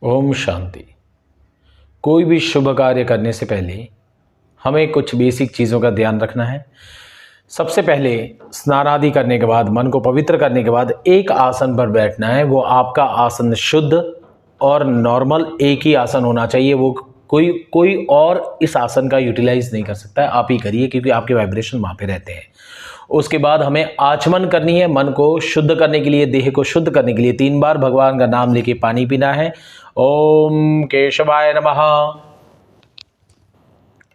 ओम शांति। कोई भी शुभ कार्य करने से पहले हमें कुछ बेसिक चीज़ों का ध्यान रखना है। सबसे पहले स्नान आदि करने के बाद, मन को पवित्र करने के बाद एक आसन पर बैठना है। वो आपका आसन शुद्ध और नॉर्मल एक ही आसन होना चाहिए। वो कोई और इस आसन का यूटिलाइज नहीं कर सकता है, आप ही करिए, क्योंकि आपके वाइब्रेशन वहाँ पे रहते हैं। उसके बाद हमें आचमन करनी है। मन को शुद्ध करने के लिए, देह को शुद्ध करने के लिए 3 बार भगवान का नाम लेके पानी पीना है। ओम केशवाय नमः,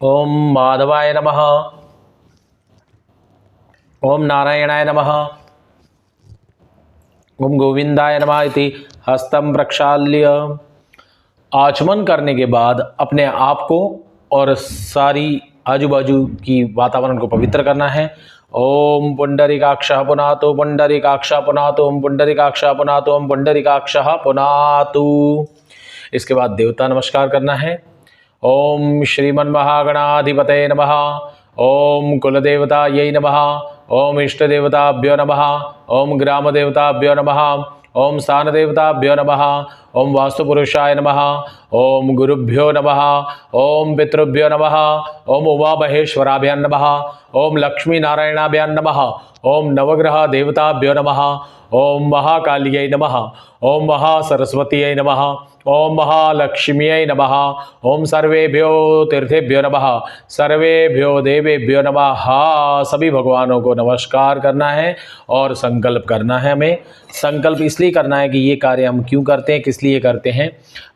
ओम माधवाय नमः, ओम नारायणाय नमः, ओम गोविंदाय नमः इति हस्तं प्रक्षाल्य। आचमन करने के बाद अपने आप को और सारी आजू बाजू की वातावरण को पवित्र करना है। ओम पुंडरीकाक्षः पुनातु, पुंडरीकाक्षः पुनातु, ओम पुंडरीकाक्षः पुनातु, ओम पुंडरीकाक्षः पुनातु। इसके बाद देवता नमस्कार करना है। ओम श्रीमन्महागणाधिपतये नमः, ओम कुलदेवतायै नमः, ओम इष्टदेवताभ्यो नमः, ओम ग्रामदेवताभ्यो नमः, ओम स्थानदेवताभ्यो नमः, ओम वास्तुपुरुषाय नमः, ओम गुरुभ्यो नमः, ओम पितृभ्यो नमः, ओम उमामहेश्वराभ्यां नमः, ओम लक्ष्मीनारायणाभ्यां नमः, ओम नवग्रह देवताभ्यो नमः, ओम महाकाल्यै नमः, ओम महासरस्वत्यै नमः, ओम महालक्ष्म्यै नमः, ओम सर्वेभ्यो तीर्थेभ्यो नमः, सर्वेभ्यो देवेभ्यो नमः। सभी भगवानों को नमस्कार करना है और संकल्प करना है। हमें संकल्प इसलिए करना है कि ये कार्य हम क्यों करते हैं, किस लिए करते हैं।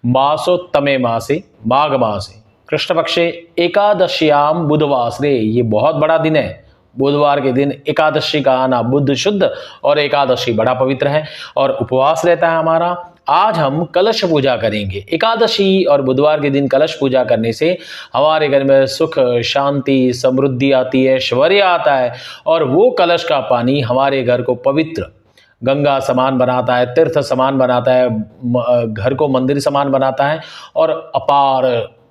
मासोत्तमे मासे, माघ मासे, कृष्ण पक्षे एकादश्याम बुधवासरे, ये बहुत बड़ा दिन है। बुधवार के दिन एकादशी का आना, बुध शुद्ध और एकादशी बड़ा पवित्र है और उपवास रहता है हमारा। आज हम कलश पूजा करेंगे। एकादशी और बुधवार के दिन कलश पूजा करने से हमारे घर में सुख, शांति, समृद्धि आती है, ऐश्वर्य आता है और वो कलश का पानी हमारे घर को पवित्र गंगा समान बनाता है, तीर्थ समान बनाता है, घर को मंदिर समान बनाता है और अपार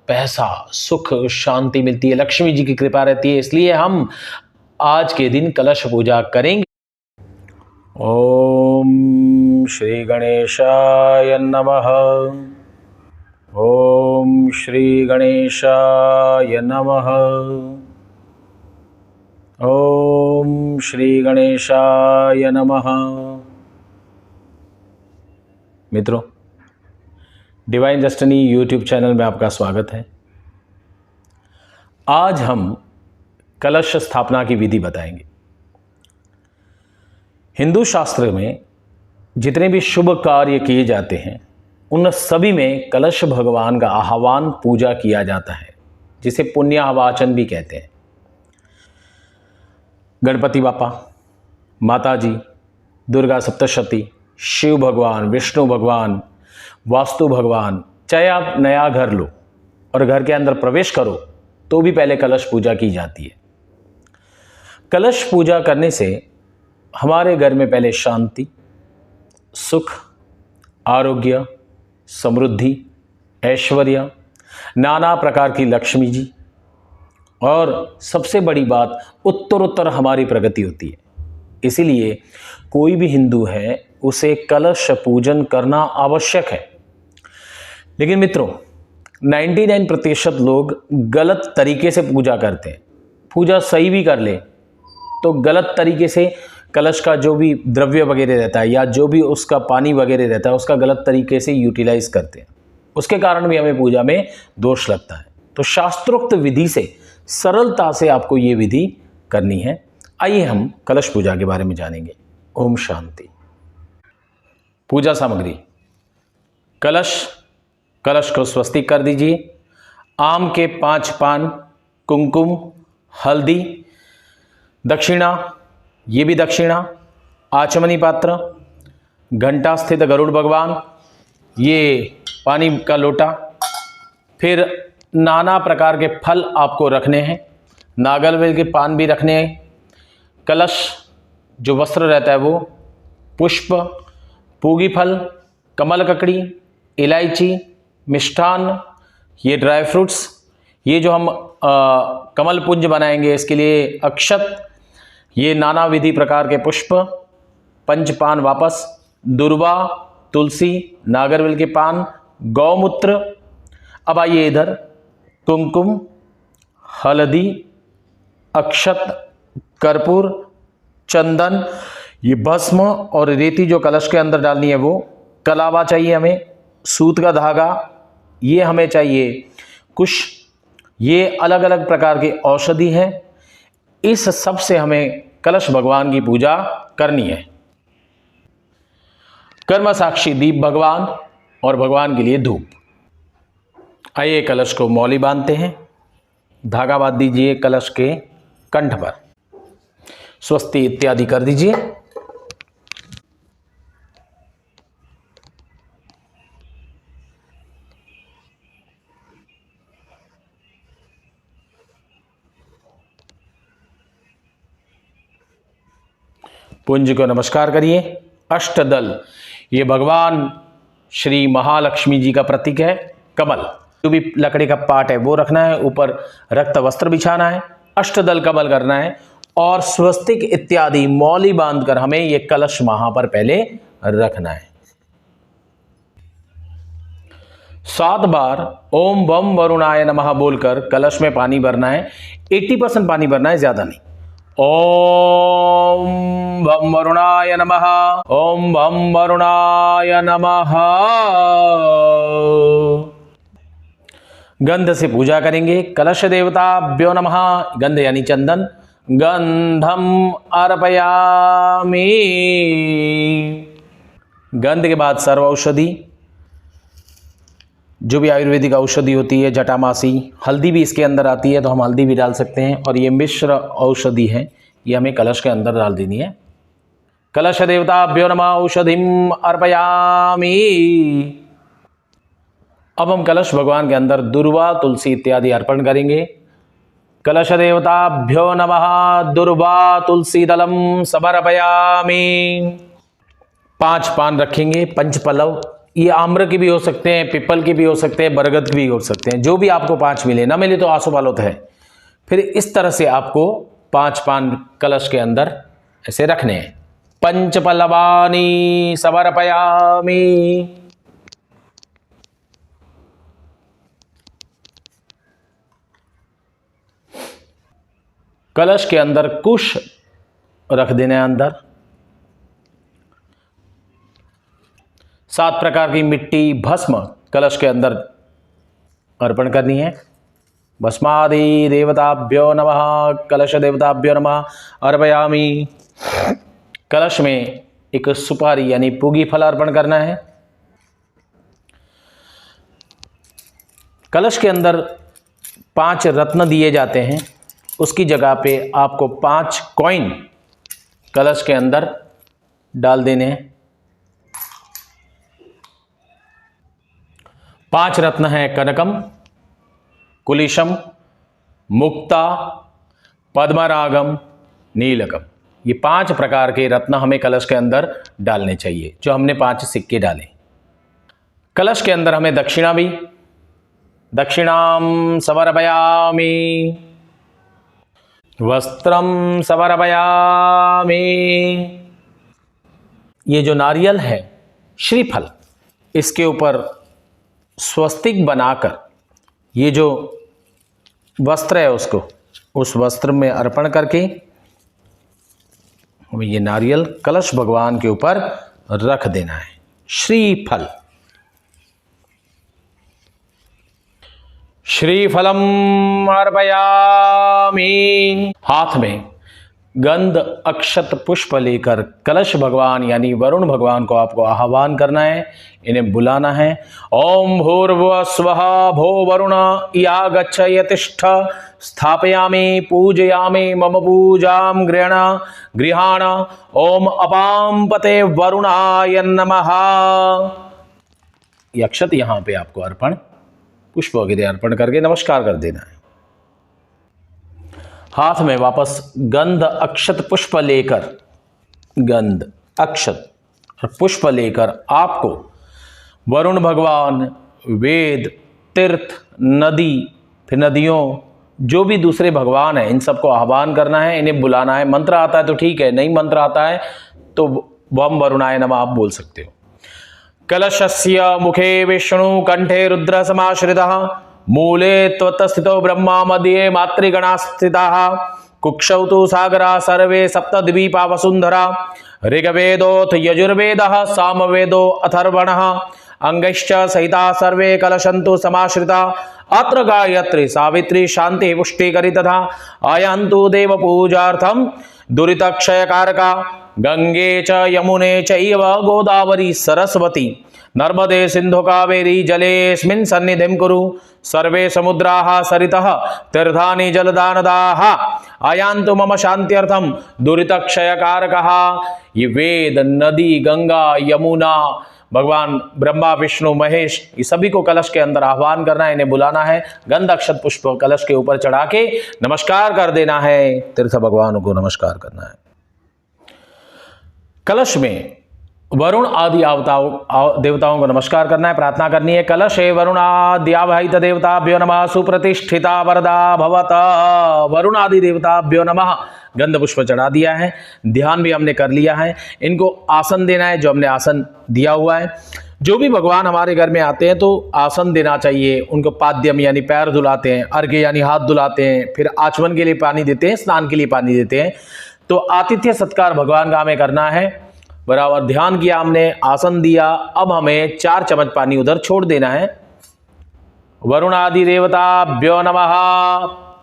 पैसा, सुख, शांति मिलती है, लक्ष्मी जी की कृपा रहती है। इसलिए हम आज के दिन कलश पूजा करेंगे। ओम श्री गणेशाय नमः, ओम श्री गणेशाय नमः, ओम श्री गणेशाय नमः। मित्रों, डिवाइन डेस्टिनी यूट्यूब चैनल में आपका स्वागत है। आज हम कलश स्थापना की विधि बताएंगे। हिंदू शास्त्र में जितने भी शुभ कार्य किए जाते हैं उन सभी में कलश भगवान का आह्वान, पूजा किया जाता है, जिसे पुण्याहवाचन भी कहते हैं। गणपति बापा, माता जी, दुर्गा सप्तशती, शिव भगवान, विष्णु भगवान, वास्तु भगवान, चाहे आप नया घर लो और घर के अंदर प्रवेश करो तो भी पहले कलश पूजा की जाती है। कलश पूजा करने से हमारे घर में पहले शांति, सुख, आरोग्य, समृद्धि, ऐश्वर्य, नाना प्रकार की लक्ष्मी जी और सबसे बड़ी बात, उत्तरोत्तर हमारी प्रगति होती है। इसीलिए कोई भी हिंदू है उसे कलश पूजन करना आवश्यक है। लेकिन मित्रों, 99% लोग गलत तरीके से पूजा करते हैं। पूजा सही भी कर ले तो गलत तरीके से कलश का जो भी द्रव्य वगैरह रहता है या जो भी उसका पानी वगैरह रहता है उसका गलत तरीके से यूटिलाइज करते हैं। उसके कारण भी हमें पूजा में दोष लगता है। तो शास्त्रोक्त विधि से, सरलता से आपको ये विधि करनी है। आइए हम कलश पूजा के बारे में जानेंगे। ओम शांति। पूजा सामग्री: कलश को स्वस्तिक कर दीजिए। आम के 5 पान, कुमकुम, हल्दी, दक्षिणा, ये भी दक्षिणा, आचमनी पात्र, घंटा स्थित गरुड़ भगवान, ये पानी का लोटा, फिर नाना प्रकार के फल आपको रखने हैं, नागरवेल के पान भी रखने हैं, कलश जो वस्त्र रहता है वो, पुष्प, पूगी फल, कमल ककड़ी, इलायची, मिष्ठान, ये ड्राई फ्रूट्स, ये जो हम कमल पुंज बनाएंगे इसके लिए अक्षत, ये नाना विधि प्रकार के पुष्प, पंचपान वापस, दुर्वा, तुलसी, नागरवेल के पान, गौमूत्र। अब आइए इधर, कुमकुम, हल्दी, अक्षत, कर्पूर, चंदन, ये भस्म और रेती जो कलश के अंदर डालनी है वो, कलावा चाहिए हमें, सूत का धागा ये हमें चाहिए, कुछ ये अलग अलग प्रकार की औषधि हैं। इस सब से हमें कलश भगवान की पूजा करनी है। कर्म साक्षी दीप भगवान और भगवान के लिए धूप। आइए कलश को मौली बांधते हैं। धागा बांध दीजिए कलश के कंठ पर, स्वस्ति इत्यादि कर दीजिए। पुंज को नमस्कार करिए। अष्टदल, ये भगवान श्री महालक्ष्मी जी का प्रतीक है। कमल, जो भी लकड़ी का पार्ट है वो रखना है, ऊपर रक्त वस्त्र बिछाना है, अष्टदल कमल करना है और स्वस्तिक इत्यादि मौली बांधकर हमें ये कलश वहां पर पहले रखना है। 7 बार ओम बम वरुणाय नमः बोलकर कलश में पानी भरना है। 80% पानी भरना है, ज्यादा नहीं। ओम भम वरुणाय नमः, ओम भम वरुणाय नमः। गंध से पूजा करेंगे। कलश देवताभ्यो नमः, गंध यानी चंदन, गंधम अर्पयामि। गंध के बाद सर्व औषधि, जो भी आयुर्वेदिक औषधि होती है, जटामासी, हल्दी भी इसके अंदर आती है तो हम हल्दी भी डाल सकते हैं। और ये मिश्र औषधि है, ये हमें कलश के अंदर डाल देनी है। कलश देवताभ्यो नमः औषधिम अर्पयामि। अब हम कलश भगवान के अंदर दुर्वा, तुलसी इत्यादि अर्पण करेंगे। कलश देवताभ्यो नमः दुर्वा तुलसी दलम समर्पयामि। 5 पान रखेंगे, पंचपल्लव, ये आम्र के भी हो सकते हैं, पीपल के भी हो सकते हैं, बरगद के भी हो सकते हैं, जो भी आपको 5 मिले, ना मिले तो आसोपालव है। फिर इस तरह से आपको 5 पान कलश के अंदर ऐसे रखने हैं। पंचपल्लवानि समर्पयामि। कलश के अंदर कुश रख देना है अंदर। 7 प्रकार की मिट्टी, भस्म कलश के अंदर अर्पण करनी है। भस्मादि देवताभ्यो नमः, कलश देवताभ्यो नमः अर्पयामि। कलश में एक सुपारी यानी पूगी फल अर्पण करना है। कलश के अंदर 5 रत्न दिए जाते हैं, उसकी जगह पे आपको 5 कॉइन कलश के अंदर डाल देने हैं। 5 रत्न हैं कनकम, कुलिशम, मुक्ता, पद्मरागम, नीलकम। ये 5 प्रकार के रत्न हमें कलश के अंदर डालने चाहिए, जो हमने 5 सिक्के डाले। कलश के अंदर हमें दक्षिणा भी, दक्षिणाम समर्पयामि। वस्त्रम समर्पयामि। ये जो नारियल है, श्रीफल, इसके ऊपर स्वस्तिक बनाकर ये जो वस्त्र है उसको उस वस्त्र में अर्पण करके हमें ये नारियल कलश भगवान के ऊपर रख देना है। श्रीफल, श्रीफलम अर्पयामि। हाथ में गंध अक्षत पुष्प लेकर कलश भगवान यानी वरुण भगवान को आपको आह्वान करना है, इन्हें बुलाना है। ओम भूर्भुवः स्वः भो वरुण या गच्छ यतिष्ठ स्थापयामि पूजयामि मम पूजां गृहाण। ओम अपां पते वरुणाय नमः। ये अक्षत यहाँ पे आपको अर्पण, पुष्प वगैरह अर्पण करके नमस्कार कर देना है। हाथ में वापस गंध अक्षत पुष्प लेकर, गंध अक्षत और पुष्प लेकर आपको वरुण भगवान, वेद, तीर्थ, नदी, फिर नदियों, जो भी दूसरे भगवान हैं, इन सबको आह्वान करना है, इन्हें बुलाना है। मंत्र आता है तो ठीक है, नहीं मंत्र आता है तो वम वरुणाय नमः आप बोल सकते हो। कलशस्य मुखे विष्णु कंठे रुद्र समाश्रितः मूले त्वत्स्थितो ब्रह्मा मध्ये मातृगणा स्थिताः कुक्षौ तु सागरा सर्वे सप्तद्वीपा वसुंधरा ऋग्वेदोऽथ यजुर्वेदः सामवेदो अथर्वणः अंगैश्च सहिता सर्वे कलशन्तु समाश्रिता अत्र गायत्री सावित्री शांति पुष्टिकरी तथा आयान्तु देव पूजार्थं दुरितक्षयकारका गंगे च यमुने चैव गोदावरी सरस्वती नर्मदे सिंधु कावेरी जलेऽस्मिन् सन्निधिं कुरु सर्वे समुद्राः सरितः तीर्थानि जलदानदाः आयान्तु मम शान्त्यर्थं दुरितक्षयकारकः। ये वेद, नदी, गंगा, यमुना, भगवान ब्रह्मा विष्णु महेश, ये सभी को कलश के अंदर आह्वान करना है, इन्हें बुलाना है, गंध अक्षत पुष्प कलश के ऊपर चढ़ा के नमस्कार कर देना है, तीर्थ भगवान को नमस्कार करना है। कलश में वरुण आदि देवताओं को नमस्कार करना है, प्रार्थना करनी है। कलश है वरुण आद्यावहित देवताभ्यो नमः सुप्रतिष्ठिता वरदा भवत। वरुण आदि देवताभ्यो नमः। गंध पुष्प चढ़ा दिया है, ध्यान भी हमने कर लिया है। इनको आसन देना है, जो हमने आसन दिया हुआ है। जो भी भगवान हमारे घर में आते हैं तो आसन देना चाहिए। उनको पाद्यम यानी पैर धुलाते हैं, अर्घ्य यानी हाथ धुलाते हैं, फिर आचमन के लिए पानी देते हैं, स्नान के लिए पानी देते हैं। तो आतिथ्य सत्कार भगवान का हमें करना है। बराबर ध्यान किया हमने, आसन दिया, अब हमें 4 चम्मच पानी उधर छोड़ देना है। वरुणादि देवताभ्यो नमः।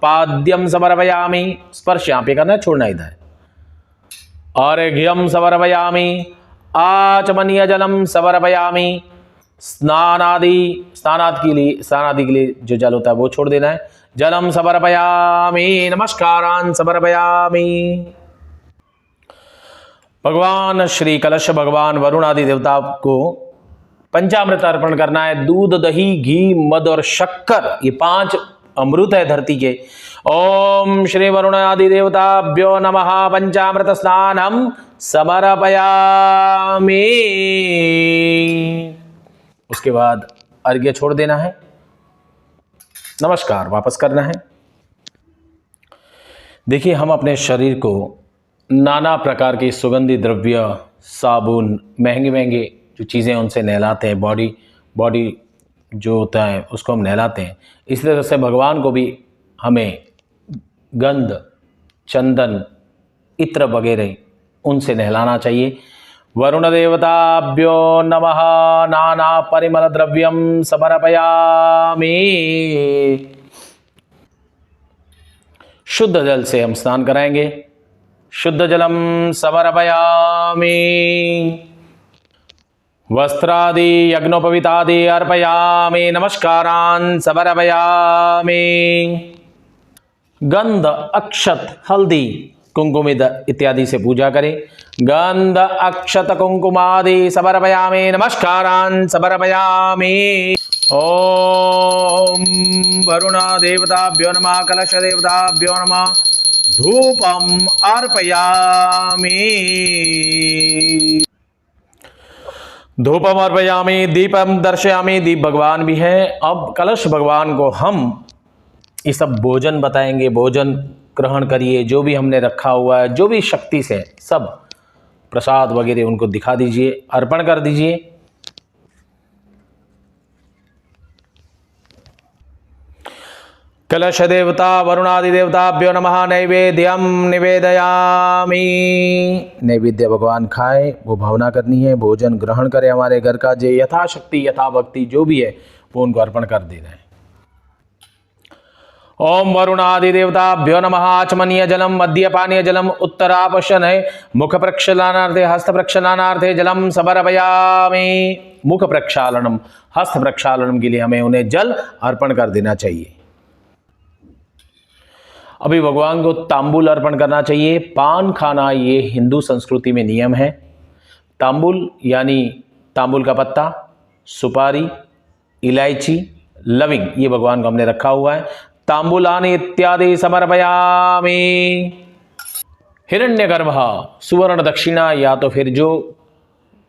पाद्यम समर्पयामि, स्पर्श यहां पे करना है, छोड़ना इधर। अर्घ्यम समर्पयामि, आचमनीय जलम समर्पयामि। स्नानादि के लिए जो जल होता है वो छोड़ देना है। जलम समर्पयामि, नमस्कारान् समर्पयामि। भगवान श्री कलश भगवान वरुण आदि देवता को पंचामृत अर्पण करना है। दूध, दही, घी, मद और शक्कर, ये 5 अमृत है धरती के। ओम श्री वरुण आदि देवताभ्यो नमः। पंचामृत स्नानम समर्पयामि। उसके बाद अर्घ्य छोड़ देना है, नमस्कार वापस करना है। देखिए, हम अपने शरीर को नाना प्रकार के सुगंधी द्रव्य, साबुन, महंगे महंगे जो चीज़ें उनसे नहलाते हैं। बॉडी जो होता है उसको हम नहलाते हैं। इस तरह से भगवान को भी हमें गंध, चंदन, इत्र वगैरह उनसे नहलाना चाहिए। वरुण देवताभ्यो नमः। नाना परिमल द्रव्यम समर्पयामि। शुद्ध जल से हम स्नान कराएंगे। शुद्ध जलम समर्पयामि। वस्त्रादि यज्ञोपवीतादि अर्पयामि। नमस्कारान् समर्पयामि। गंध, अक्षत, हल्दी, कुंकुमिद इत्यादि से पूजा करें। गंध, अक्षत, कुंकुमादि समर्पयामि। नमस्कारान् समर्पयामि। ओम वरुण देवताभ्यो नमः। कलश देवताभ्यो नमः। धूपम अर्पयामि। धूपम अर्पयामि। दीपम दर्शयामि। दीप भगवान भी है। अब कलश भगवान को हम ये सब भोजन बताएंगे। भोजन ग्रहण करिए, जो भी हमने रखा हुआ है, जो भी शक्ति से सब प्रसाद वगैरह उनको दिखा दीजिए, अर्पण कर दीजिए। कलश देवता वरुणादि देवताभ्यो नमः। नैवेद्यम निवेदयामि। नैवेद्य भगवान खाए, वो भावना करनी है। भोजन ग्रहण करे हमारे घर का, जो यथाशक्ति यथाभक्ति जो भी है वो उनको अर्पण कर देना है। ओम वरुणादि देवताभ्यो नमः। आचमनीय जलम, मध्यपानीय जलम, उत्तरापशन है। मुख प्रक्षालनार्थे, हस्त प्रक्षालनार्थे जलम समर्पयामि। मुख प्रक्षालनम, हस्त प्रक्षालनम के लिए हमें उन्हें जल अर्पण कर देना चाहिए। अभी भगवान को तांबुल अर्पण करना चाहिए। पान खाना ये हिंदू संस्कृति में नियम है। तांबुल यानी तांबुल का पत्ता, सुपारी, इलायची, लविंग, ये भगवान को हमने रखा हुआ है। तांबुलानि इत्यादि समर्पयामि। हिरण्यगर्भ, सुवर्ण दक्षिणा, या तो फिर जो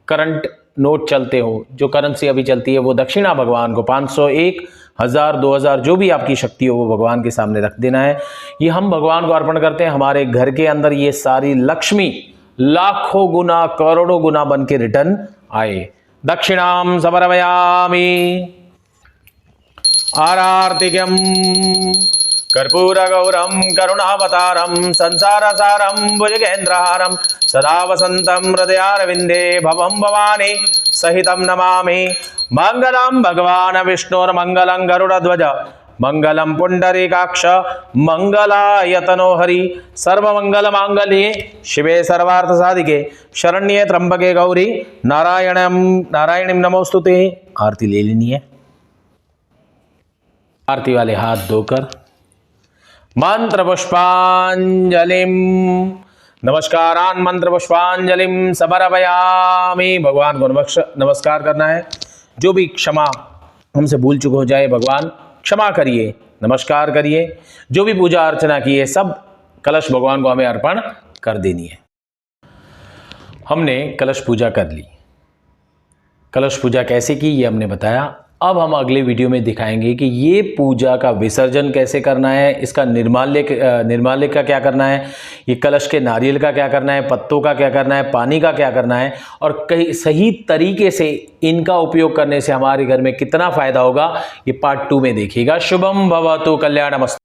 करंट नोट चलते हो, जो करेंसी अभी चलती है, वो दक्षिणा भगवान को 500, 1, 1000, 2000 जो भी आपकी शक्ति हो वो भगवान के सामने रख देना है। ये हम भगवान को अर्पण करते हैं। हमारे घर के अंदर ये सारी लक्ष्मी लाखों गुना, करोड़ों गुना बन के रिटर्न आए। दक्षिणां समर्पयामि। आरार्तिकं कर्पूरगौरं करुणावतारं संसारसारं भुजगेन्द्रहारं सदा वसन्तं हृदयारविन्दे भवं भवानी सहितं नमामि। मङ्गलं भगवान् विष्णुर्मङ्गलं गरुडध्वज मंगलम पुंडरीकाक्ष मंगलायतनो हरि सर्वमंगलमांगल्ये शिवे सर्वार्थ साधिके शरण्ये त्र्यंबके गौरी नारायणीं नमोस्तुते। आरती ले लेनी है। आरती वाले हाथ धोकर मंत्र पुष्पांजलिम नमस्कारान मंत्र पुष्पांजलिम समर्पयामि। भगवान को नमस्कार करना है। जो भी क्षमा हमसे भूल चुक हो जाए भगवान क्षमा करिए, नमस्कार करिए। जो भी पूजा अर्चना की है सब कलश भगवान को हमें अर्पण कर देनी है। हमने कलश पूजा कर ली। कलश पूजा कैसे की ये हमने बताया। अब हम अगले वीडियो में दिखाएंगे कि ये पूजा का विसर्जन कैसे करना है, इसका निर्माल्य का क्या करना है, ये कलश के नारियल का क्या करना है, पत्तों का क्या करना है, पानी का क्या करना है और कई सही तरीके से इनका उपयोग करने से हमारे घर में कितना फायदा होगा, ये पार्ट 2 में देखिएगा। शुभम भवतु कल्याणमस्तु।